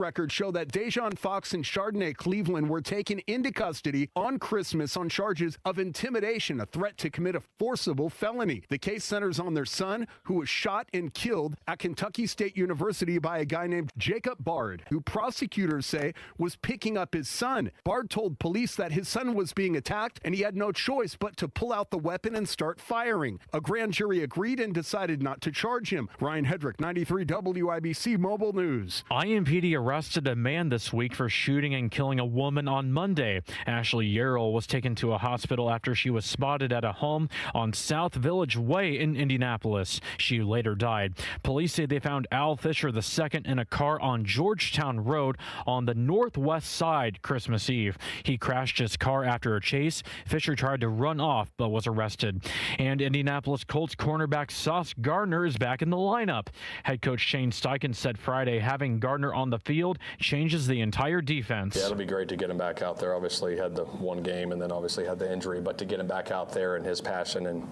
Records show that Dejon Fox and Chardonnay Cleveland were taken into custody on Christmas on charges of intimidation, a threat to commit a forcible felony. The case centers on their son, who was shot and killed at Kentucky State University by a guy named Jacob Bard, who prosecutors say was picking up his son. Bard told police that his son was being attacked and he had no choice but to pull out the weapon and start firing. A grand jury agreed and decided not to charge him. Ryan Hedrick, 93 WIBC Mobile News. IMPD arrested a man this week for shooting and killing a woman on Monday. Ashley Yarrell was taken to a hospital after she was spotted at a home on South Village Way in Indianapolis. She later died. Police say they found Al Fisher II in a car on Georgetown Road on the northwest side Christmas Eve. He crashed his car after a chase. Fisher tried to run off but was arrested. And Indianapolis Colts cornerback Sauce Gardner is back in the lineup. Head coach Shane Steichen said Friday having Gardner on the field changes the entire defense. Yeah, it'll be great to get him back out there. Obviously, he had the one game and then obviously had the injury, but to get him back out there and his passion and,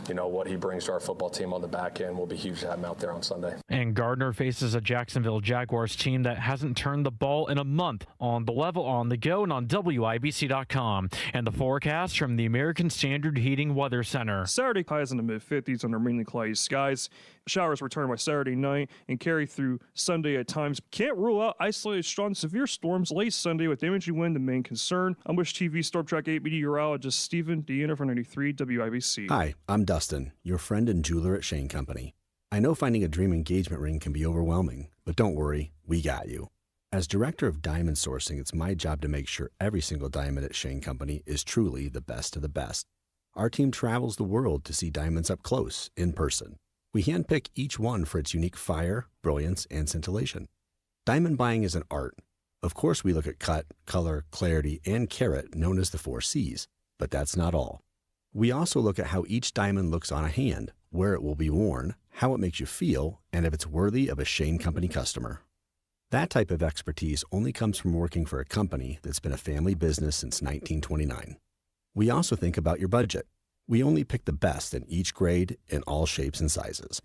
what he brings to our football team on the back end will be huge to have him out there on Sunday. And Gardner faces a Jacksonville Jaguars team that hasn't turned the ball in a month. On the level, on the go, and on WIBC.com. And the forecast from the American Standard Heating Weather Center. Saturday highs in the mid-50s under mainly cloudy skies. Showers return by Saturday night and carry through Sunday at times. Can't rule out isolated strong severe storms late Sunday with damaging wind the main concern. I'm Wish TV Storm Track 8 meteorologist Stephen Deanna for 93 WIBC. Hi, I'm Dustin, your friend and jeweler at Shane Company. I know finding a dream engagement ring can be overwhelming, but don't worry, we got you. As director of diamond sourcing, it's my job to make sure every single diamond at Shane Company is truly the best of the best. Our team travels the world to see diamonds up close, in person. We handpick each one for its unique fire, brilliance, and scintillation. Diamond buying is an art. Of course, we look at cut, color, clarity, and carat, known as the 4 C's. But that's not all. We also look at how each diamond looks on a hand, where it will be worn, how it makes you feel, and if it's worthy of a Shane Company customer. That type of expertise only comes from working for a company that's been a family business since 1929. We also think about your budget. We only pick the best in each grade in all shapes and sizes.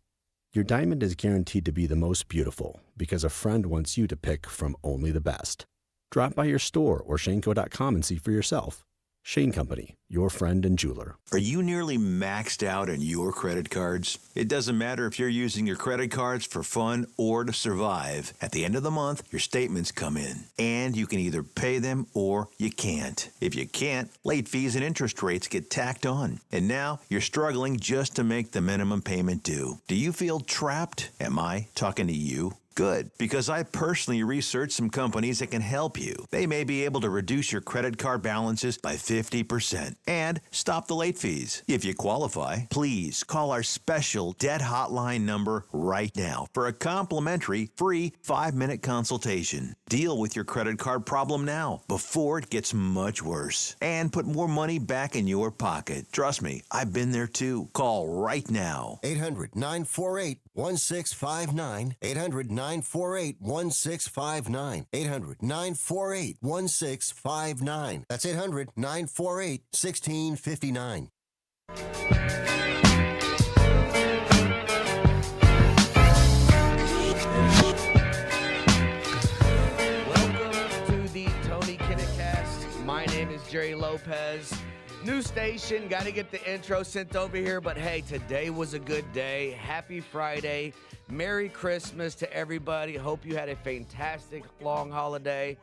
Your diamond is guaranteed to be the most beautiful because a friend wants you to pick from only the best. Drop by your store or shaneco.com and see for yourself. Shane Company, your friend and jeweler. Are you nearly maxed out on your credit cards? It doesn't matter if you're using your credit cards for fun or to survive. At the end of the month, your statements come in, and you can either pay them or you can't. If you can't, late fees and interest rates get tacked on. And now you're struggling just to make the minimum payment due. Do you feel trapped? Am I talking to you? Good, because I personally researched some companies that can help you. They may be able to reduce your credit card balances by 50% and stop the late fees. If you qualify, please call our special debt hotline number right now for a complimentary free 5-minute consultation. Deal with your credit card problem now before it gets much worse and put more money back in your pocket. Trust me, I've been there too. Call right now. 800-948-1659. 800-948-1659. 800-948-1659. That's 800-948-1659. Jerry Lopez. New station, got to get the intro sent over here, but hey, today was a good day. Happy Friday. Merry Christmas to everybody. Hope you had a fantastic long holiday.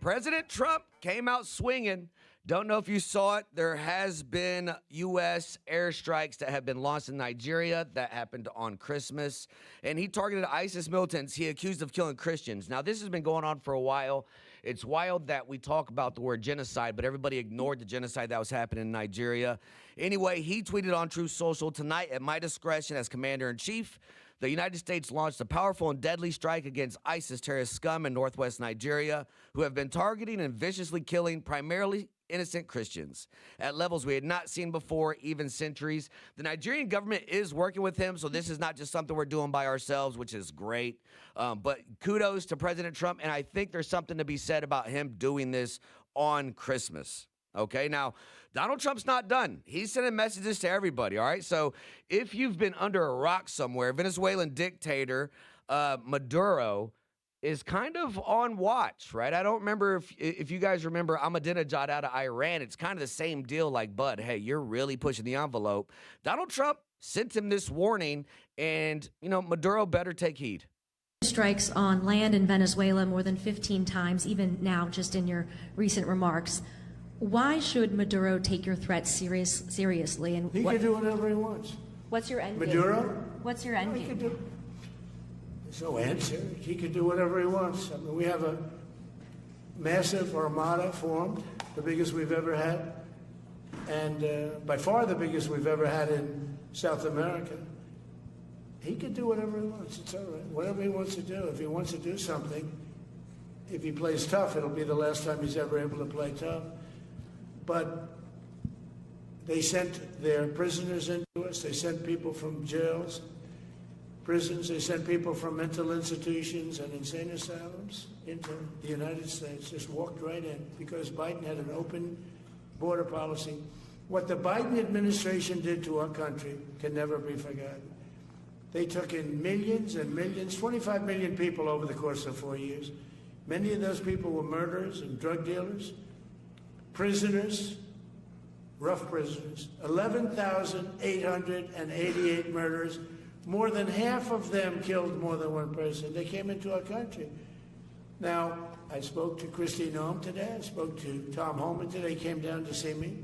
President Trump came out swinging. Don't know if you saw it. There has been U.S. airstrikes that have been launched in Nigeria. That happened on Christmas. And he targeted ISIS militants he accused of killing Christians. Now, this has been going on for a while. It's wild that we talk about the word genocide, but everybody ignored the genocide that was happening in Nigeria. Anyway, he tweeted on Truth Social, "Tonight, at my discretion as Commander-in-Chief, the United States launched a powerful and deadly strike against ISIS terrorist scum in northwest Nigeria, who have been targeting and viciously killing primarily innocent Christians at levels we had not seen before, even centuries. The Nigerian government is working with him, so this is not just something we're doing by ourselves, which is great. But kudos to President Trump, and I think there's something to be said about him doing this on Christmas. Okay, now, Donald Trump's not done. He's sending messages to everybody, all right? So if you've been under a rock somewhere, Venezuelan dictator Maduro is kind of on watch, right? I don't remember if you guys remember Ahmadinejad out of Iran. It's kind of the same deal like, bud, hey, you're really pushing the envelope. Donald Trump sent him this warning, and, Maduro better take heed. Strikes on land in Venezuela more than 15 times, even now, just in your recent remarks. Why should Maduro take your threats seriously? And he can do whatever he wants. What's your end game? Maduro? What's your end game? There's no answer. He can do whatever he wants. I mean, we have a massive armada formed, the biggest we've ever had, and by far the biggest we've ever had in South America. He can do whatever he wants. It's all right. Whatever he wants to do. If he wants to do something, if he plays tough, it'll be the last time he's ever able to play tough. But they sent their prisoners into us. They sent people from jails, prisons. They sent people from mental institutions and insane asylums into the United States. Just walked right in because Biden had an open border policy. What the Biden administration did to our country can never be forgotten. They took in millions and millions, 25 million people over the course of 4 years. Many of those people were murderers and drug dealers, prisoners, rough prisoners, 11,888 murderers. More than half of them killed more than one person. They came into our country. Now, I spoke to Kristi Noem today. I spoke to Tom Homan today. He came down to see me.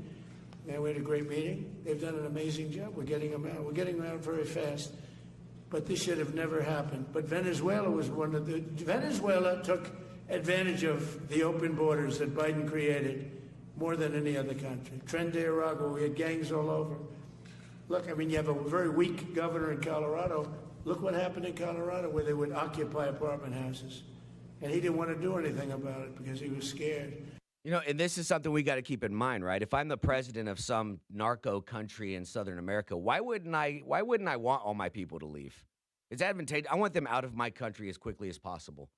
And we had a great meeting. They've done an amazing job. We're getting them out. We're getting them out very fast. But this should have never happened. But Venezuela was Venezuela took advantage of the open borders that Biden created more than any other country. Tren de Aragua, we had gangs all over. Look, I mean, you have a very weak governor in Colorado. Look what happened in Colorado where they would occupy apartment houses. And he didn't want to do anything about it because he was scared. And this is something we got to keep in mind, right? If I'm the president of some narco country in Southern America, why wouldn't I want all my people to leave? It's advantageous. I want them out of my country as quickly as possible,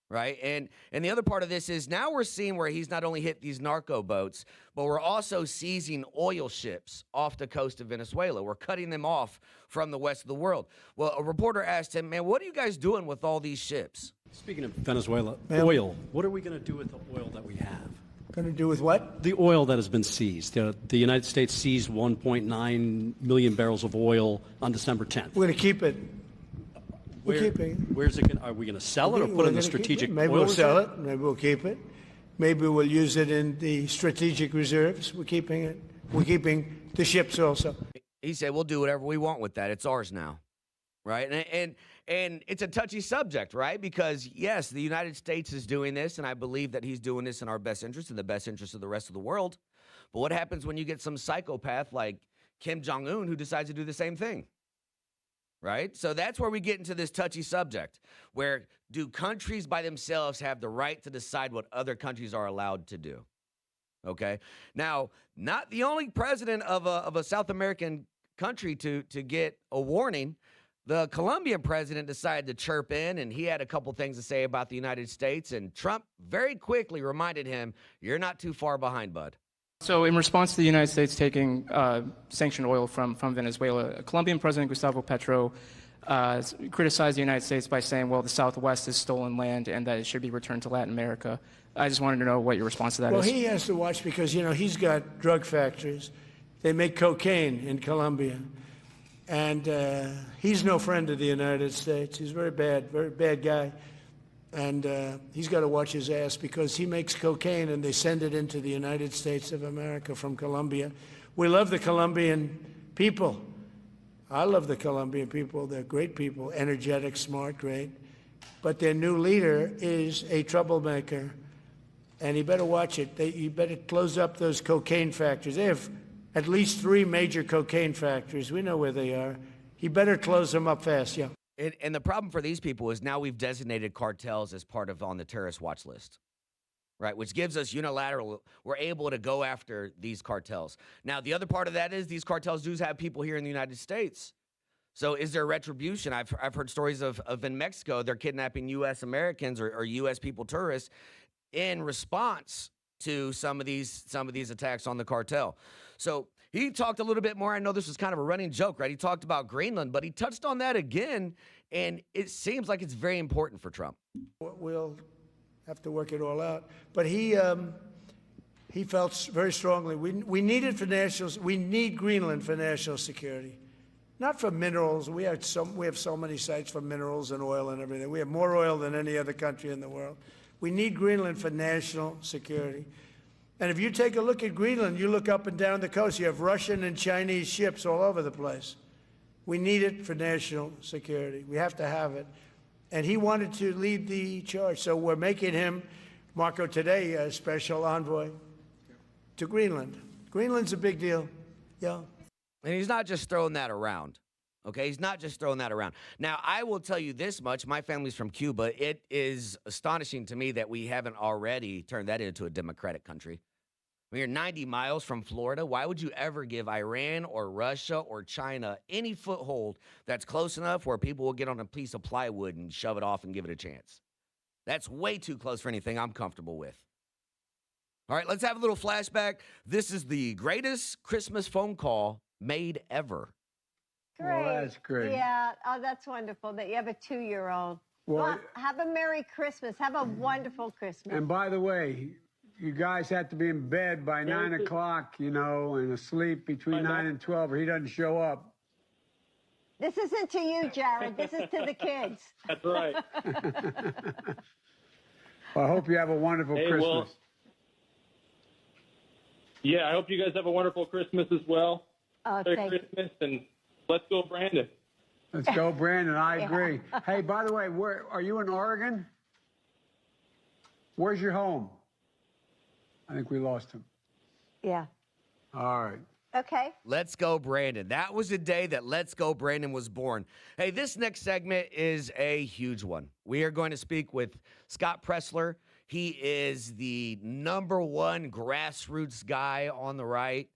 right? And the other part of this is now we're seeing where he's not only hit these narco boats, but we're also seizing oil ships off the coast of Venezuela. We're cutting them off from the rest of the world. Well, a reporter asked him, man, what are you guys doing with all these ships? Speaking of Venezuela, oil, what are we going to do with the oil that we have? Going to do with what? The oil that has been seized. The United States seized 1.9 million barrels of oil on December 10th. We're going to keep it. We're keeping it. Where's it? Are we going to sell it or put it in the strategic oil Maybe we'll sell reserve? it. Maybe we'll keep it. Maybe we'll use it in the strategic reserves. We're keeping it. We're keeping the ships also. He said, we'll do whatever we want with that. It's ours now, right? And it's a touchy subject, right? Because, yes, the United States is doing this, and I believe that he's doing this in our best interest and the best interest of the rest of the world. But what happens when you get some psychopath like Kim Jong-un who decides to do the same thing, right? So that's where we get into this touchy subject, where do countries by themselves have the right to decide what other countries are allowed to do? Okay? Now, not the only president of a South American country to get a warning. The Colombian president decided to chirp in, and he had a couple things to say about the United States, and Trump very quickly reminded him, you're not too far behind, bud. So in response to the United States taking sanctioned oil from Venezuela, Colombian President Gustavo Petro criticized the United States by saying, well, the Southwest is stolen land and that it should be returned to Latin America. I just wanted to know what your response to that is. Well, he has to watch because, he's got drug factories. They make cocaine in Colombia. And he's no friend of the United States. He's very bad guy. And he's got to watch his ass because he makes cocaine and they send it into the United States of America from Colombia. We love the Colombian people. I love the Colombian people. They're great people, energetic, smart, great. But their new leader is a troublemaker. And he better watch it. You better close up those cocaine factories. They have at least 3 major cocaine factories. We know where they are. He better close them up fast, yeah. And the problem for these people is now we've designated cartels as part of on the terrorist watch list, right? Which gives us we're able to go after these cartels. Now, the other part of that is these cartels do have people here in the United States. So is there retribution? I've heard stories of in Mexico, they're kidnapping U.S. Americans or U.S. people, tourists, in response to some of these attacks on the cartel. So He talked a little bit more. I know this was kind of a running joke, right? He talked about Greenland, but he touched on that again, and it seems like it's very important for Trump. We'll have to work it all out. But he felt very strongly we need it for we need Greenland for national security, not for minerals. We have so many sites for minerals and oil and everything. We have more oil than any other country in the world. We need Greenland for national security. And if you take a look at Greenland, you look up and down the coast, you have Russian and Chinese ships all over the place. We need it for national security. We have to have it. And he wanted to lead the charge. So we're making him, Marco, today, a special envoy to Greenland. Greenland's a big deal. Yeah. And he's not just throwing that around. Okay, he's not just throwing that around. Now, I will tell you this much. My family's from Cuba. It is astonishing to me that we haven't already turned that into a democratic country. When you're 90 miles from Florida, why would you ever give Iran or Russia or China any foothold that's close enough where people will get on a piece of plywood and shove it off and give it a chance? That's way too close for anything I'm comfortable with. All right, let's have a little flashback. This is the greatest Christmas phone call made ever. Great. Well, that's great. Yeah. Oh, that's wonderful that you have a 2-year-old. Well, have a Merry Christmas. Have a wonderful Christmas. and by the way, you guys have to be in bed by 9 o'clock, and asleep between 9 and 12, or he doesn't show up. This isn't to you, Jared. This is to the kids. That's right. Well, I hope you have a wonderful Christmas. Well, yeah, I hope you guys have a wonderful Christmas as well. Oh, Merry Christmas, and let's go, Brandon. Let's go, Brandon. I agree. Hey, by the way, where are you in Oregon? Where's your home? I think we lost him. Yeah. All right. Okay. Let's go, Brandon. That was the day that Let's Go, Brandon was born. Hey, this next segment is a huge one. We are going to speak with Scott Pressler. He is the #1 grassroots guy on the right.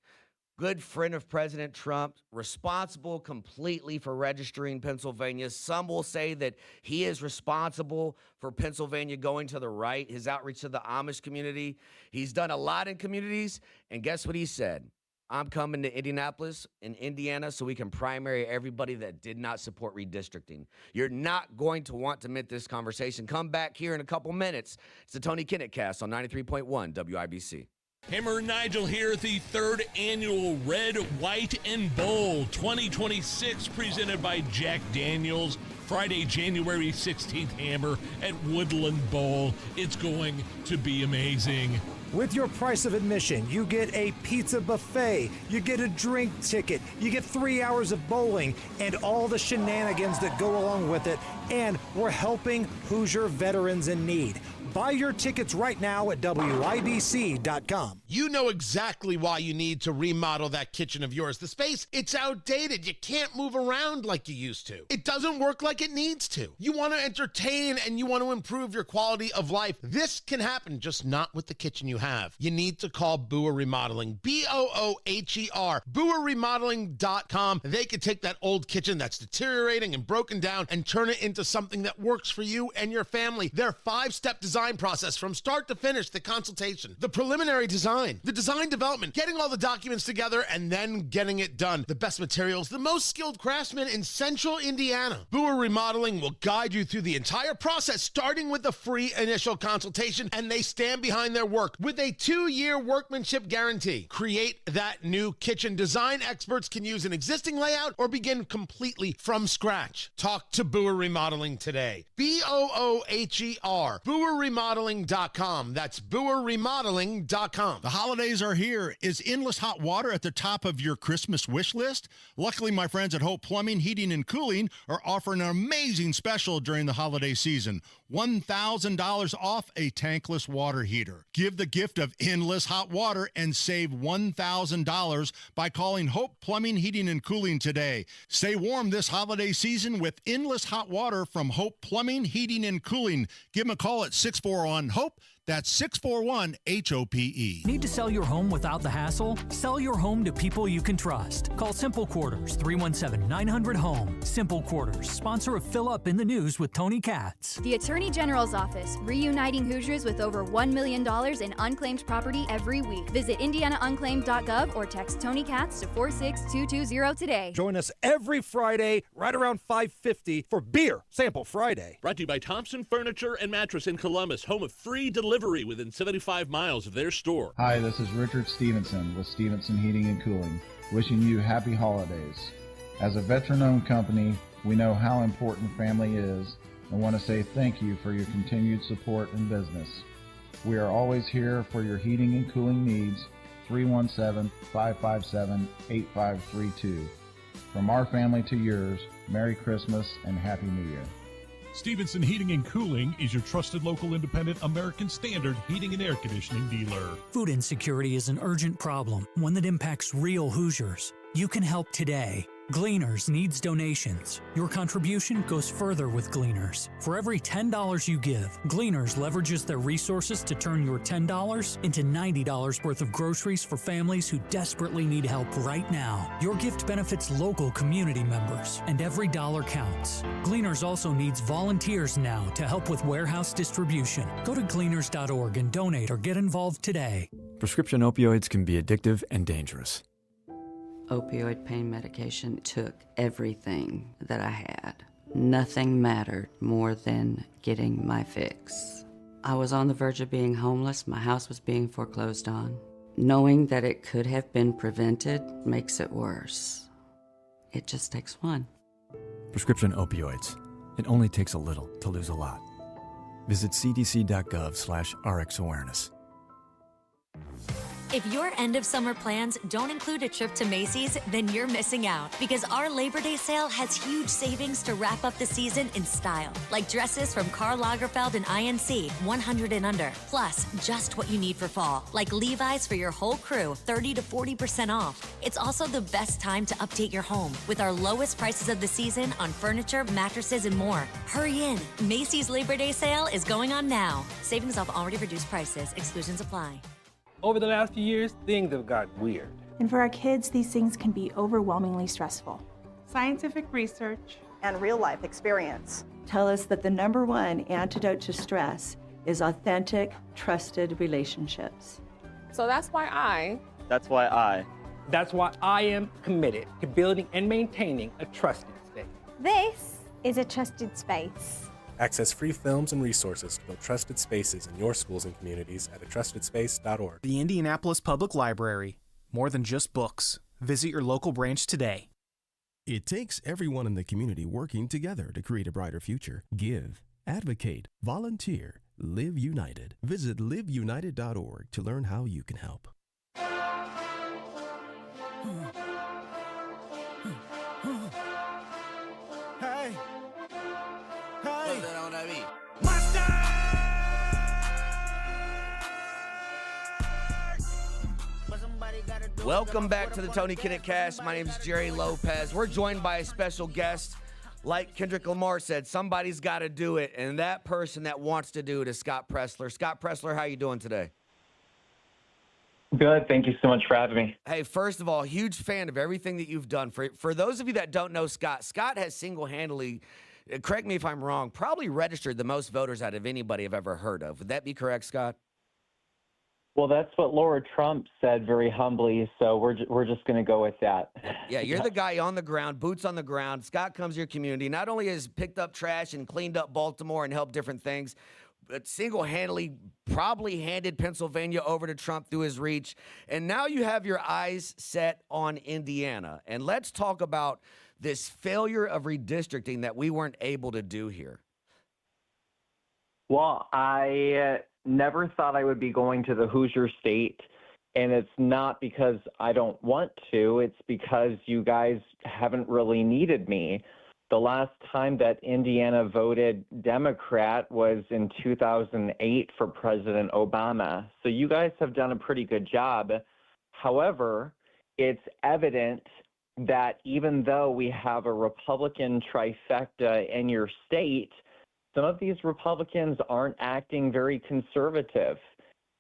Good friend of President Trump, responsible completely for registering Pennsylvania. Some will say that he is responsible for Pennsylvania going to the right, his outreach to the Amish community. He's done a lot in communities, and guess what he said? I'm coming to Indianapolis in Indiana so we can primary everybody that did not support redistricting. You're not going to want to miss this conversation. Come back here in a couple minutes. It's the Tony Kinnett Cast on 93.1 WIBC. Hammer and Nigel here at the 3rd annual Red, White, and Bowl 2026 presented by Jack Daniels. Friday, January 16th, Hammer at Woodland Bowl. It's going to be amazing. With your price of admission, you get a pizza buffet, you get a drink ticket, you get 3 hours of bowling, and all the shenanigans that go along with it. And we're helping Hoosier veterans in need. Buy your tickets right now at WIBC.com. You know exactly why you need to remodel that kitchen of yours. The space, it's outdated. You can't move around like you used to. It doesn't work like it needs to. You want to entertain and you want to improve your quality of life. This can happen, just not with the kitchen you have. You need to call Booher Remodeling, BOOHER, BooherRemodeling.com. They can take that old kitchen that's deteriorating and broken down and turn it into something that works for you and your family. Their 5-step design process from start to finish, the consultation, the preliminary design, the design development, getting all the documents together, and then getting it done. The best materials, the most skilled craftsmen in central Indiana. Booher Remodeling will guide you through the entire process, starting with the free initial consultation, and they stand behind their work with a 2-year workmanship guarantee. Create that new kitchen. Design experts can use an existing layout or begin completely from scratch. Talk to Booher Remodeling today. BOOHER, BooherRemodeling.com. That's BooherRemodeling.com. The holidays are here. Is endless hot water at the top of your Christmas wish list? Luckily, my friends at Hope Plumbing, Heating, and Cooling are offering an amazing special during the holiday season. $1,000 off a tankless water heater. Give the gift of endless hot water and save $1,000 by calling Hope Plumbing, Heating, and Cooling today. Stay warm this holiday season with endless hot water from Hope Plumbing, Heating, and Cooling. Give them a call at 6 641-HOPE. That's 641-HOPE. Need to sell your home without the hassle? Sell your home to people you can trust. Call Simple Quarters, 317-900-HOME. Simple Quarters, sponsor of Fill Up in the News with Tony Katz. The Attorney General's Office, reuniting Hoosiers with over $1 million in unclaimed property every week. Visit indianaunclaimed.gov or text Tony Katz to 46220 today. Join us every Friday right around 5:50 for Beer Sample Friday. Brought to you by Thompson Furniture and Mattress in Columbus, home of free delivery within 75 miles of their store. Hi, this is Richard Stevenson with Stevenson Heating and Cooling, wishing you happy holidays. As a veteran-owned company, we know how important family is and want to say thank you for your continued support and business. We are always here for your heating and cooling needs, 317-557-8532. From our family to yours, Merry Christmas and Happy New Year. Stevenson Heating and Cooling is your trusted local independent American Standard heating and air conditioning dealer. Food insecurity is an urgent problem, one that impacts real Hoosiers. You can help today. Gleaners needs donations. Your contribution goes further with Gleaners. For every $10 you give, Gleaners leverages their resources to turn your $10 into $90 worth of groceries for families who desperately need help right now. Your gift benefits local community members, and every dollar counts. Gleaners also needs volunteers now to help with warehouse distribution. Go to gleaners.org and donate or get involved today. Prescription opioids can be addictive and dangerous. Opioid pain medication took everything that I had. Nothing mattered more than getting my fix. I was on the verge of being homeless. My house was being foreclosed on. Knowing that it could have been prevented makes it worse. It just takes one. Prescription opioids. It only takes a little to lose a lot. Visit cdc.gov/RxAwareness. If your end of summer plans don't include a trip to Macy's, then you're missing out because our Labor Day sale has huge savings to wrap up the season in style. Like dresses from Karl Lagerfeld and INC, 100 and under. Plus, just what you need for fall, like Levi's for your whole crew, 30 to 40% off. It's also the best time to update your home with our lowest prices of the season on furniture, mattresses, and more. Hurry in. Macy's Labor Day sale is going on now. Savings off already reduced prices. Exclusions apply. Over the last few years, things have gotten weird. And for our kids, these things can be overwhelmingly stressful. Scientific research and real-life experience tell us that the #1 antidote to stress is authentic, trusted relationships. So that's why I am committed to building and maintaining a trusted space. This is a trusted space. Access free films and resources to build trusted spaces in your schools and communities at atrustedspace.org. The Indianapolis Public Library. More than just books. Visit your local branch today. It takes everyone in the community working together to create a brighter future. Give, advocate, volunteer, live united. Visit liveunited.org to learn how you can help. Hey! Hey! Welcome back to the Tony Kinnett Cast. My name is Jerry Lopez. We're joined by a special guest. Like Kendrick Lamar said, somebody's got to do it, and that person that wants to do it is Scott Pressler. Scott Pressler, how you doing today? Good. Thank you so much for having me. Hey, first of all, huge fan of everything that you've done. For those of you that don't know Scott, Scott has single-handedly, correct me if I'm wrong, probably registered the most voters out of anybody I've ever heard of. Would that be correct, Scott? Well, that's what Laura Trump said very humbly, so we're just going to go with that. Yeah, you're the guy on the ground, boots on the ground. Scott comes to your community, not only has picked up trash and cleaned up Baltimore and helped different things, but single-handedly probably handed Pennsylvania over to Trump through his reach. And now you have your eyes set on Indiana. And let's talk about this failure of redistricting that we weren't able to do here. Well, I never thought I would be going to the Hoosier State, and it's not because I don't want to. It's because you guys haven't really needed me. The last time that Indiana voted Democrat was in 2008 for President Obama. So you guys have done a pretty good job. However, it's evident that even though we have a Republican trifecta in your state, some of these Republicans aren't acting very conservative.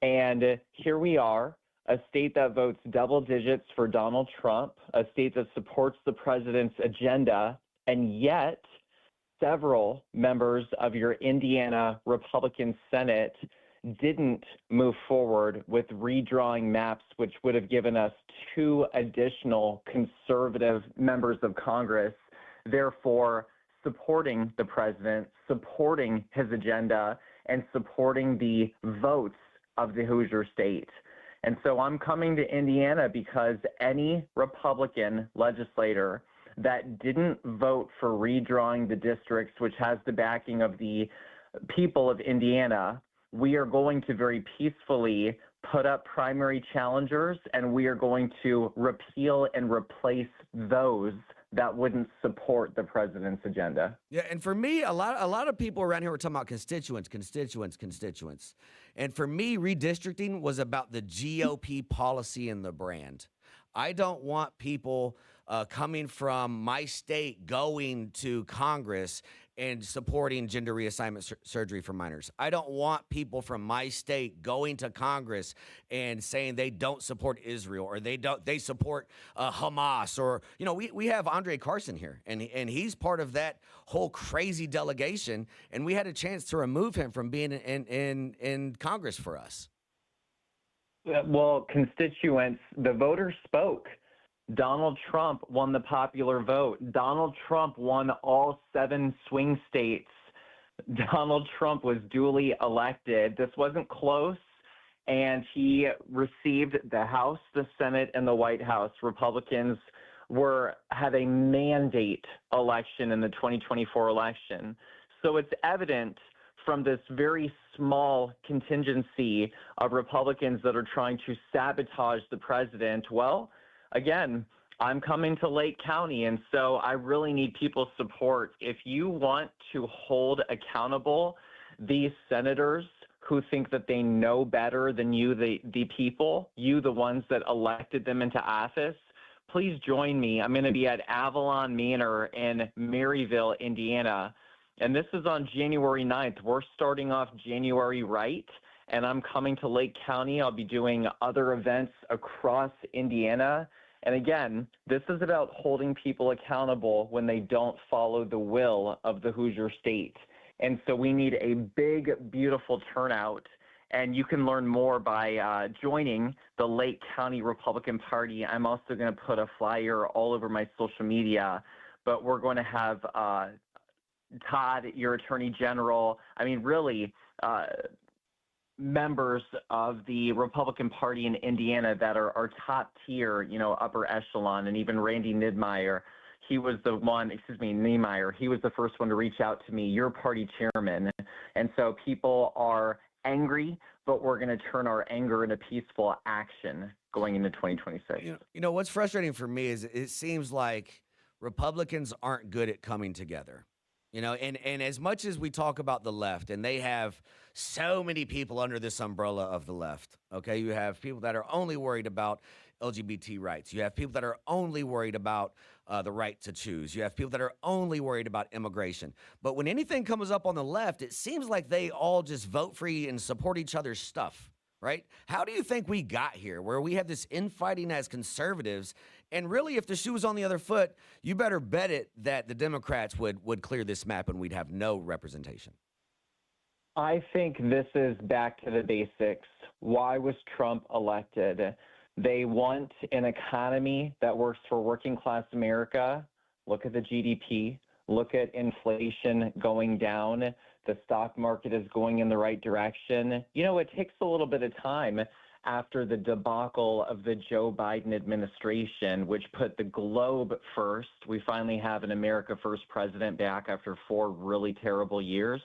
And here we are, a state that votes double digits for Donald Trump, a state that supports the president's agenda, and yet several members of your Indiana Republican Senate didn't move forward with redrawing maps, which would have given us 2 additional conservative members of Congress, therefore supporting the president, supporting his agenda, and supporting the votes of the Hoosier state. And so I'm coming to Indiana because any Republican legislator that didn't vote for redrawing the districts, which has the backing of the people of Indiana, we are going to very peacefully put up primary challengers, and we are going to repeal and replace those that wouldn't support the president's agenda. Yeah, and for me, a lot of people around here were talking about constituents. And for me, redistricting was about the GOP policy and the brand. I don't want people coming from my state going to Congress and supporting gender reassignment surgery for minors. I don't want people from my state going to Congress and saying they don't support Israel or they support Hamas, or we have Andre Carson here, and he's part of that whole crazy delegation, and we had a chance to remove him from being in Congress for us. Well, constituents, the voters spoke. Donald Trump won the popular vote. Donald Trump won all 7 swing states. Donald Trump was duly elected. This wasn't close, and he received the House, the Senate, and the White House. Republicans had a mandate election in the 2024 election. So it's evident from this very small contingency of Republicans that are trying to sabotage the president. Well, again, I'm coming to Lake County, and so I really need people's support. If you want to hold accountable these senators who think that they know better than you, the people, you, the ones that elected them into office, please join me. I'm going to be at Avalon Manor in Maryville, Indiana, and this is on January 9th. We're starting off January right, and I'm coming to Lake County. I'll be doing other events across Indiana. And again, this is about holding people accountable when they don't follow the will of the Hoosier state. And so we need a big, beautiful turnout. And you can learn more by joining the Lake County Republican Party. I'm also going to put a flyer all over my social media. But we're going to have Todd, your Attorney General, members of the Republican Party in Indiana that are top tier, upper echelon, and even Randy Niemeyer. He was the first one to reach out to me, your party chairman. And so people are angry, but we're going to turn our anger into peaceful action going into 2026. What's frustrating for me is it seems like Republicans aren't good at coming together. And as much as we talk about the left, and they have so many people under this umbrella of the left, okay? You have people that are only worried about LGBT rights. You have people that are only worried about the right to choose. You have people that are only worried about immigration. But when anything comes up on the left, it seems like they all just vote free and support each other's stuff, right? How do you think we got here, where we have this infighting as conservatives? And really, if the shoe was on the other foot, you better bet it that the Democrats would clear this map and we'd have no representation. I think this is back to the basics. Why was Trump elected? They want an economy that works for working class America. Look at the GDP. Look at inflation going down. The stock market is going in the right direction. It takes a little bit of time after the debacle of the Joe Biden administration, which put the globe first. We finally have an America First president back after 4 really terrible years.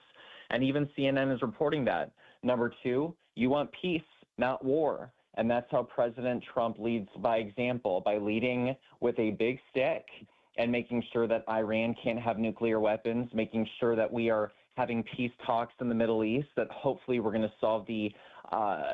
And even CNN is reporting that. Number 2, you want peace, not war. And that's how President Trump leads by example, by leading with a big stick and making sure that Iran can't have nuclear weapons, making sure that we are having peace talks in the Middle East, that hopefully we're going to solve the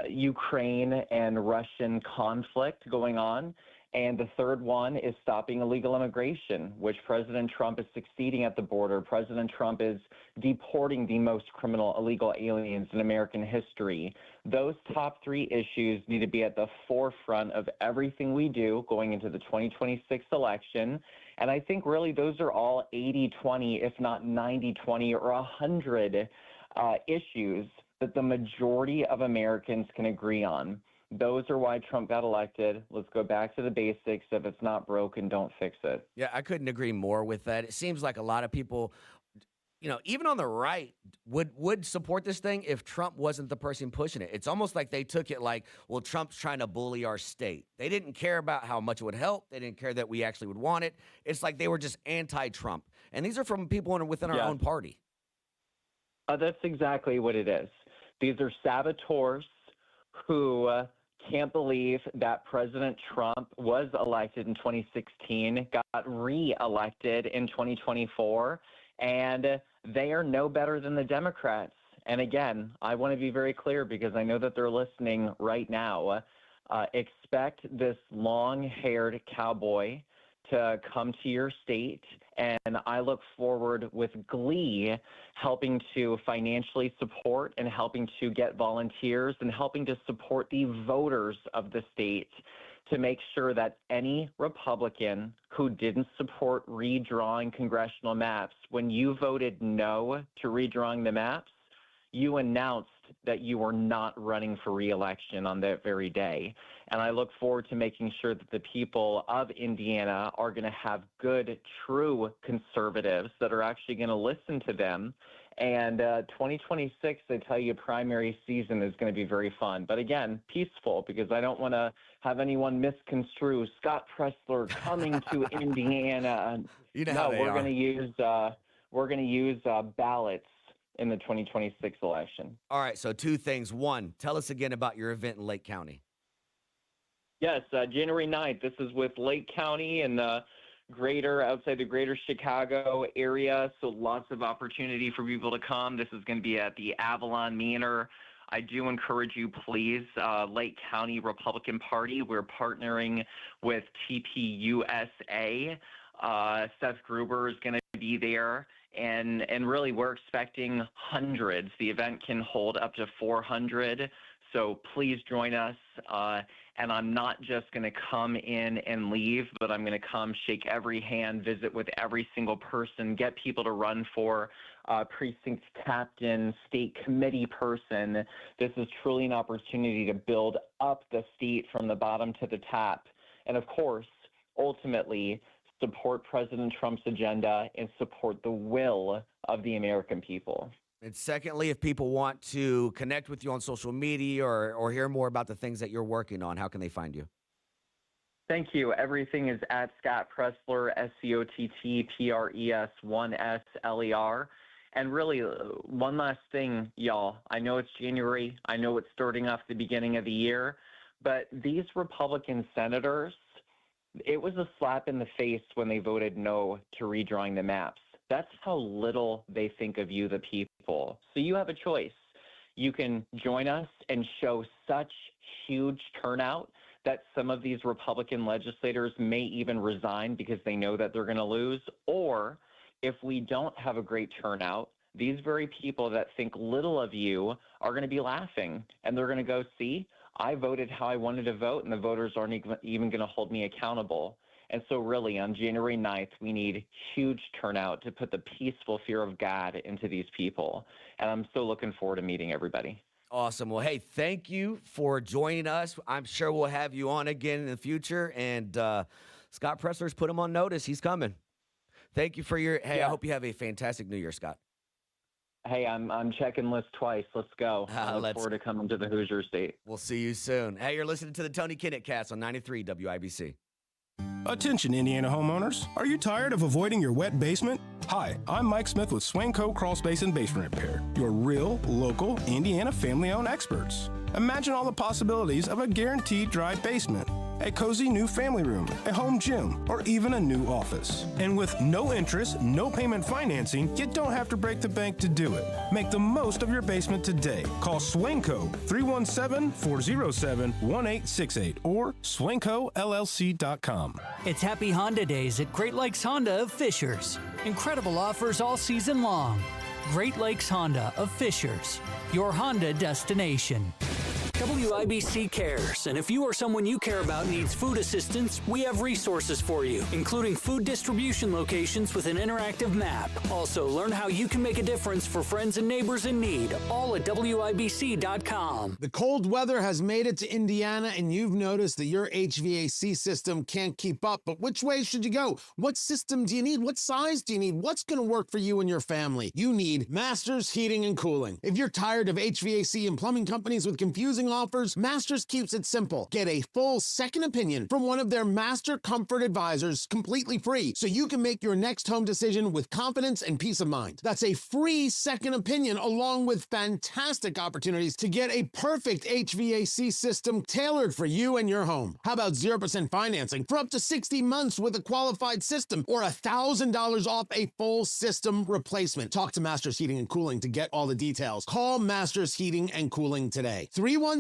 Ukraine and Russian conflict going on. And the third one is stopping illegal immigration, which President Trump is succeeding at the border. President Trump is deporting the most criminal illegal aliens in American history. Those top three issues need to be at the forefront of everything we do going into the 2026 election. And I think really those are all 80-20, if not 90-20 or 100 issues that the majority of Americans can agree on. Those are why Trump got elected. Let's go back to the basics. If it's not broken, don't fix it. Yeah, I couldn't agree more with that. It seems like a lot of people, even on the right, would support this thing if Trump wasn't the person pushing it. It's almost like they took it like, well, Trump's trying to bully our state. They didn't care about how much it would help. They didn't care that we actually would want it. It's like they were just anti-Trump. And these are from people within our own party. That's exactly what it is. These are saboteurs who can't believe that President Trump was elected in 2016, got re-elected in 2024, and they are no better than the Democrats. And again, I want to be very clear because I know that they're listening right now. Expect this long-haired cowboy to come to your state, and I look forward with glee helping to financially support and helping to get volunteers and helping to support the voters of the state to make sure that any Republican who didn't support redrawing congressional maps, when you voted no to redrawing the maps, you announced that you were not running for re-election on that very day. And I look forward to making sure that the people of Indiana are going to have good, true conservatives that are actually going to listen to them. And 2026, I tell you, primary season is going to be very fun. But again, peaceful, because I don't want to have anyone misconstrue Scott Presler coming to Indiana. We're going to use ballots in the 2026 election. All right, so two things. One, tell us again about your event in Lake County. Yes, January 9th. This is with Lake County and outside the greater Chicago area, so lots of opportunity for people to come. This is going to be at the Avalon Manor. I do encourage you, please, Lake County Republican Party. We're partnering with TPUSA. Seth Gruber is going to be there. And really, we're expecting hundreds. The event can hold up to 400. So please join us. And I'm not just going to come in and leave, but I'm going to come shake every hand, visit with every single person, get people to run for precinct captain, state committee person. This is truly an opportunity to build up the state from the bottom to the top. And of course, ultimately, support President Trump's agenda and support the will of the American people. And secondly, if people want to connect with you on social media or hear more about the things that you're working on, how can they find you? Thank you. Everything is at Scott Presler, SCOTTPRES1SLER. And really, one last thing, y'all. I know it's January. I know it's starting off the beginning of the year. But these Republican senators, it was a slap in the face when they voted no to redrawing the maps. That's how little they think of you, the people. So you have a choice. You can join us and show such huge turnout that some of these Republican legislators may even resign because they know that they're going to lose. Or if we don't have a great turnout, these very people that think little of you are going to be laughing, and they're going to go, see, I voted how I wanted to vote, and the voters aren't even going to hold me accountable. And so really, on January 9th, we need huge turnout to put the peaceful fear of God into these people. And I'm so looking forward to meeting everybody. Awesome. Well, hey, thank you for joining us. I'm sure we'll have you on again in the future. And Scott Presler's put him on notice. He's coming. Thank you for your, I hope you have a fantastic New Year, Scott. Hey, I'm checking list twice. Let's go. I look forward to coming to the Hoosier State. We'll see you soon. Hey, you're listening to the Tony Kinnett Cast on 93 WIBC. Attention, Indiana homeowners. Are you tired of avoiding your wet basement? Hi, I'm Mike Smith with Swainco Crawl Space and Basement Repair, your real, local, Indiana family-owned experts. Imagine all the possibilities of a guaranteed dry basement. a cozy new family room, a home gym, or even a new office. And with no interest, no payment financing, you don't have to break the bank to do it. Make the most of your basement today. Call Swingco 317-407-1868 or swingcollc.com. It's Happy Honda Days at Great Lakes Honda of Fishers. Incredible offers all season long. Great Lakes Honda of Fishers, your Honda destination. WIBC cares, and if you or someone you care about needs food assistance, we have resources for you, including food distribution locations with an interactive map. Also, learn how you can make a difference for friends and neighbors in need, all at WIBC.com. The cold weather has made it to Indiana, and you've noticed that your HVAC system can't keep up. But which way should you go? What system do you need? What size do you need? What's going to work for you and your family? You need Masters Heating and Cooling. If you're tired of HVAC and plumbing companies with confusing offers, Masters keeps it simple. Get a full second opinion from one of their Master Comfort advisors completely free, so you can make your next home decision with confidence and peace of mind. That's a free second opinion, along with fantastic opportunities to get a perfect HVAC system tailored for you and your home. How about 0% financing for up to 60 months with a qualified system, or $1,000 off a full system replacement? Talk to Masters Heating and Cooling to get all the details. Call Masters Heating and Cooling today.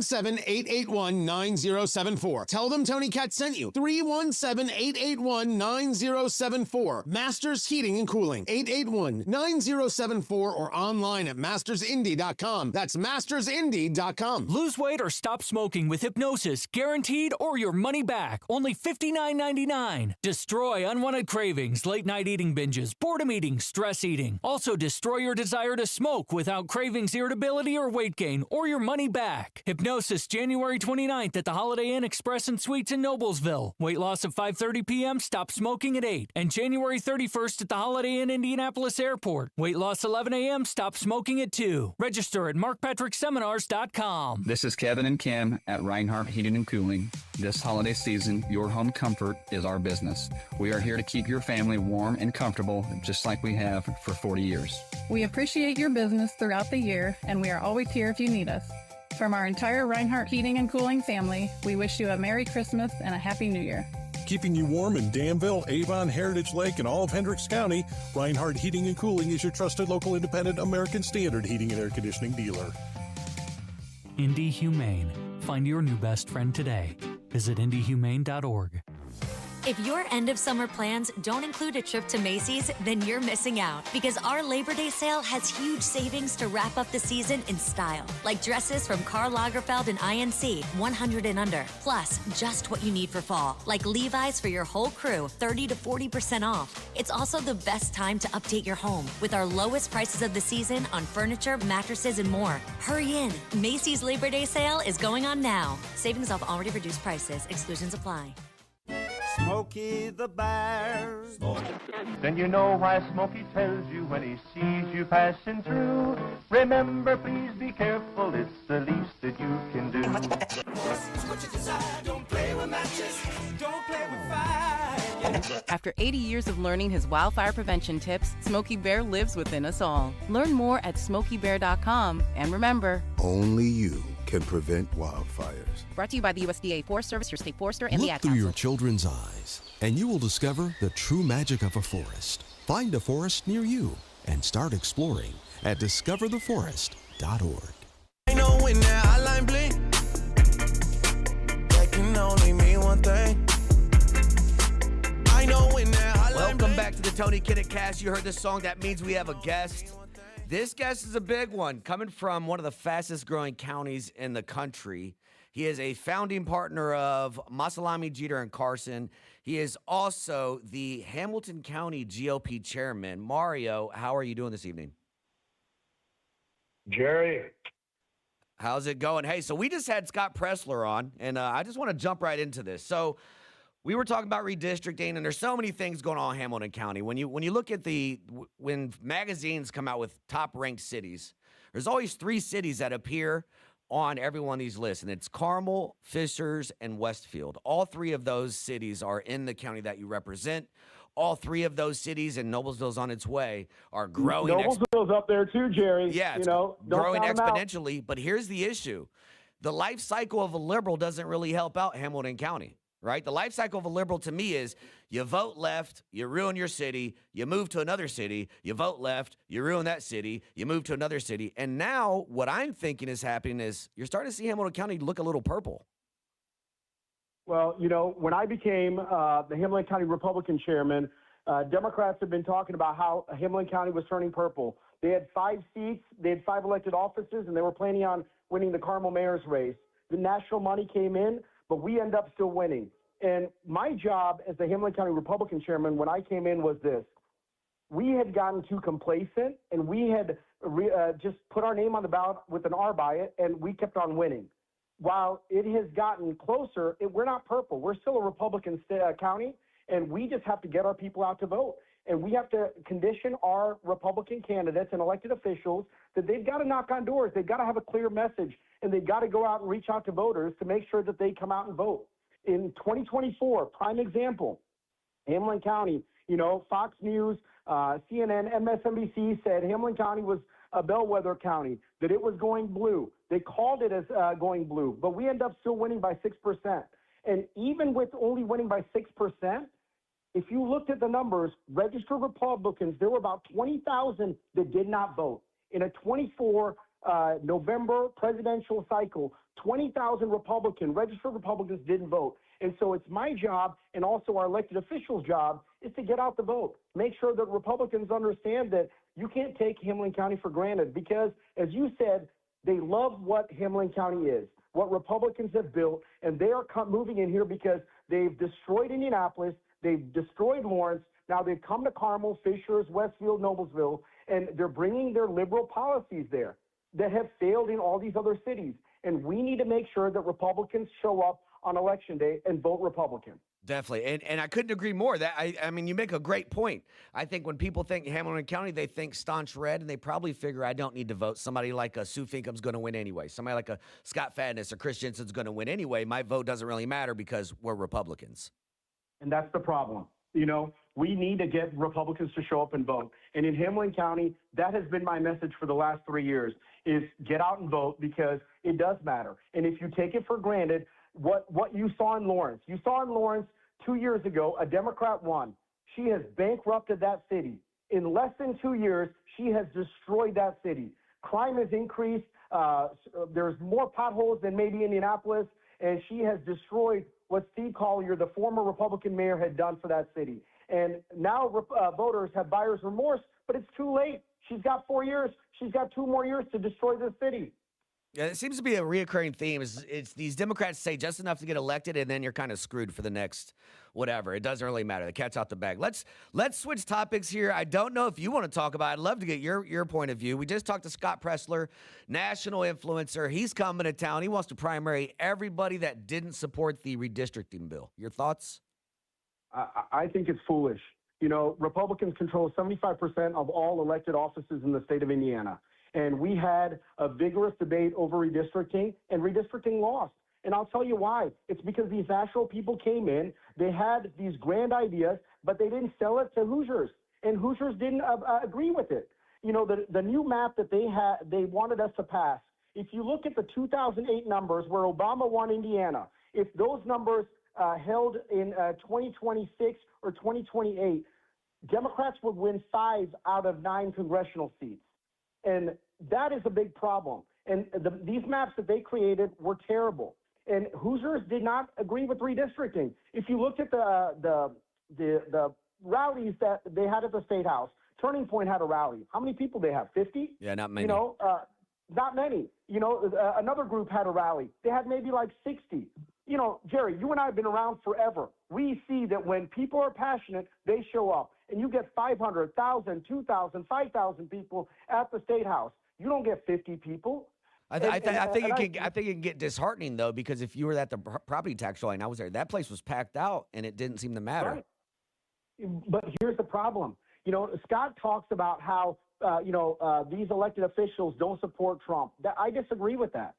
317-881-9074. Tell them Tony Katz sent you. 317-881-9074. Masters Heating and Cooling. 881-9074 or online at mastersindy.com. That's mastersindy.com. Lose weight or stop smoking with hypnosis, guaranteed or your money back. Only $59.99. Destroy unwanted cravings, late night eating binges, boredom eating, stress eating. Also destroy your desire to smoke without cravings, irritability, or weight gain, or your money back. Hypnosis, January 29th at the Holiday Inn Express and Suites in Noblesville. Weight loss of 5:30 p.m., stop smoking at 8. And January 31st at the Holiday Inn Indianapolis Airport. Weight loss 11 a.m., stop smoking at 2. Register at markpatrickseminars.com. This is Kevin and Kim at Reinhardt Heating and Cooling. This holiday season, your home comfort is our business. We are here to keep your family warm and comfortable, just like we have for 40 years. We appreciate your business throughout the year, and we are always here if you need us. From our entire Reinhardt Heating and Cooling family, we wish you a Merry Christmas and a Happy New Year. Keeping you warm in Danville, Avon, Heritage Lake, and all of Hendricks County, Reinhardt Heating and Cooling is your trusted local independent American Standard heating and air conditioning dealer. Indy Humane. Find your new best friend today. Visit indyhumane.org. If your end of summer plans don't include a trip to Macy's, then you're missing out, because our Labor Day sale has huge savings to wrap up the season in style. Like dresses from Karl Lagerfeld and INC, 100 and under. Plus, just what you need for fall, like Levi's for your whole crew, 30 to 40% off. It's also the best time to update your home with our lowest prices of the season on furniture, mattresses, and more. Hurry in. Macy's Labor Day sale is going on now. Savings off already reduced prices. Exclusions apply. Smokey the Bear. Then you know why Smokey tells you when he sees you passing through. Remember, please be careful, it's the least that you can do. What you decide, don't play with matches, don't play with fire. After 80 years of learning his wildfire prevention tips, Smokey Bear lives within us all. Learn more at smokeybear.com, and remember, only you can prevent wildfires. Brought to you by the USDA Forest Service, your state forester, and the Look Ad through Council. your children's eyes, and you will discover the true magic of a forest. Find a forest near you and start exploring at discovertheforest.org. I know when that hotline blink, that can only mean one thing. I know when that hotline Welcome back to the Tony Kinnett Cast. You heard this song. That means we have a guest. This guest is a big one, coming from one of the fastest growing counties in the country. He is a founding partner of Masalami, Jeter, and Carson. He is also the Hamilton County GOP chairman. Mario, how are you doing this evening? Jerry. How's it going? Hey, so we just had Scott Pressler on, and I just want to jump right into this. So we were talking about redistricting, and there's so many things going on in Hamilton County. When you look at when magazines come out with top-ranked cities, there's always 3 cities that appear on every one of these lists, and it's Carmel, Fishers, and Westfield. All 3 of those cities are in the county that you represent. All 3 of those cities, and Noblesville's on its way, are growing. Noblesville's up there too, Jerry. Yeah, it's growing exponentially. But here's the issue. The life cycle of a liberal doesn't really help out Hamilton County. right? The life cycle of a liberal to me is you vote left, you ruin your city, you move to another city, you vote left, you ruin that city, you move to another city. And now what I'm thinking is happening is you're starting to see Hamilton County look a little purple. Well, when I became the Hamilton County Republican chairman, Democrats have been talking about how Hamilton County was turning purple. They had 5 seats, they had 5 elected offices, and they were planning on winning the Carmel mayor's race. The national money came in, but we end up still winning. And my job as the Hamilton County Republican chairman when I came in was this. We had gotten too complacent, and we had just put our name on the ballot with an R by it, and we kept on winning. While it has gotten closer, we're not purple. We're still a Republican county, and we just have to get our people out to vote. And we have to condition our Republican candidates and elected officials that they've got to knock on doors. They've got to have a clear message, and they've got to go out and reach out to voters to make sure that they come out and vote. In 2024, prime example, Hamilton County, Fox News, CNN, MSNBC said Hamilton County was a bellwether county, that it was going blue. They called it as going blue, but we end up still winning by 6%. And even with only winning by 6%, if you looked at the numbers, registered Republicans, there were about 20,000 that did not vote. In a 24 November presidential cycle, 20,000 registered Republicans didn't vote. And so it's my job and also our elected officials' job is to get out the vote. Make sure that Republicans understand that you can't take Hamilton County for granted because, as you said, they love what Hamilton County is, what Republicans have built, and they are moving in here because they've destroyed Indianapolis, they've destroyed Lawrence, now they've come to Carmel, Fishers, Westfield, Noblesville, and they're bringing their liberal policies there that have failed in all these other cities. And we need to make sure that Republicans show up on Election Day and vote Republican. Definitely. And I couldn't agree more. That I mean, you make a great point. I think when people think Hamilton County, they think staunch red, and they probably figure I don't need to vote. Somebody like a Sue Finkam's going to win anyway. Somebody like a Scott Fadness or Chris Jensen's going to win anyway. My vote doesn't really matter because we're Republicans. And that's the problem. We need to get Republicans to show up and vote. And in Hamilton County, that has been my message for the last 3 years, is get out and vote because it does matter. And if you take it for granted, what you saw in Lawrence, 2 years ago, a Democrat won. She has bankrupted that city. In less than 2 years, she has destroyed that city. Crime has increased. There's more potholes than maybe Indianapolis, and she has destroyed what Steve Collier, the former Republican mayor, had done for that city. And now voters have buyer's remorse, but it's too late. She's got 4 years. She's got 2 more years to destroy this city. Yeah, it seems to be a reoccurring theme. It's these Democrats say just enough to get elected, and then you're kind of screwed for the next whatever. It doesn't really matter. The cat's out the bag. Let's switch topics here. I don't know if you want to talk about it. I'd love to get your point of view. We just talked to Scott Pressler, national influencer. He's coming to town. He wants to primary everybody that didn't support the redistricting bill. Your thoughts? I think it's foolish. Republicans control 75% of all elected offices in the state of Indiana. And we had a vigorous debate over redistricting, and redistricting lost. And I'll tell you why. It's because these national people came in, they had these grand ideas, but they didn't sell it to Hoosiers. And Hoosiers didn't agree with it. The new map that they wanted us to pass, if you look at the 2008 numbers where Obama won Indiana, if those numbers held in 2026 or 2028, Democrats would win 5 out of 9 congressional seats. And that is a big problem. And these maps that they created were terrible. And Hoosiers did not agree with redistricting. If you looked at the rallies that they had at the State House, Turning Point had a rally. How many people they have? 50? Yeah, not many. Not many. Another group had a rally. They had maybe like 60. Jerry, you and I have been around forever. We see that when people are passionate, they show up. And you get 500, 1,000, 2,000, 5,000 people at the State House. You don't get 50 people. I think it can get disheartening, though, because if you were at the property tax rally and I was there, that place was packed out, and it didn't seem to matter. Right. But here's the problem. Scott talks about how, these elected officials don't support Trump. I disagree with that.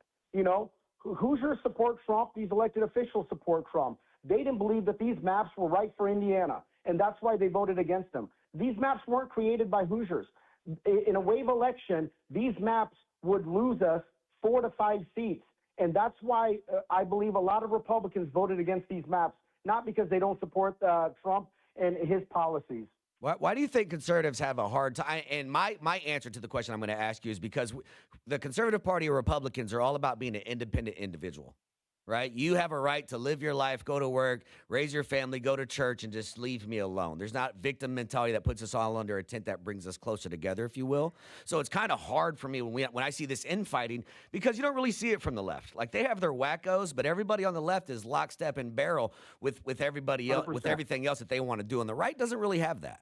Hoosiers support Trump. These elected officials support Trump. They didn't believe that these maps were right for Indiana, and that's why they voted against them. These maps weren't created by Hoosiers. In a wave election, these maps would lose us 4 to 5 seats, and that's why I believe a lot of Republicans voted against these maps not because they don't support Trump and his policies. Why do you think conservatives have a hard time? And my answer to the question I'm going to ask you is because the Conservative Party or Republicans are all about being an independent individual, right? You have a right to live your life, go to work, raise your family, go to church, and just leave me alone. There's not victim mentality that puts us all under a tent that brings us closer together, if you will. So it's kind of hard for me when I see this infighting because you don't really see it from the left. Like they have their wackos, but everybody on the left is lockstep and barrel with everybody else, with everything else that they want to do. And the right doesn't really have that.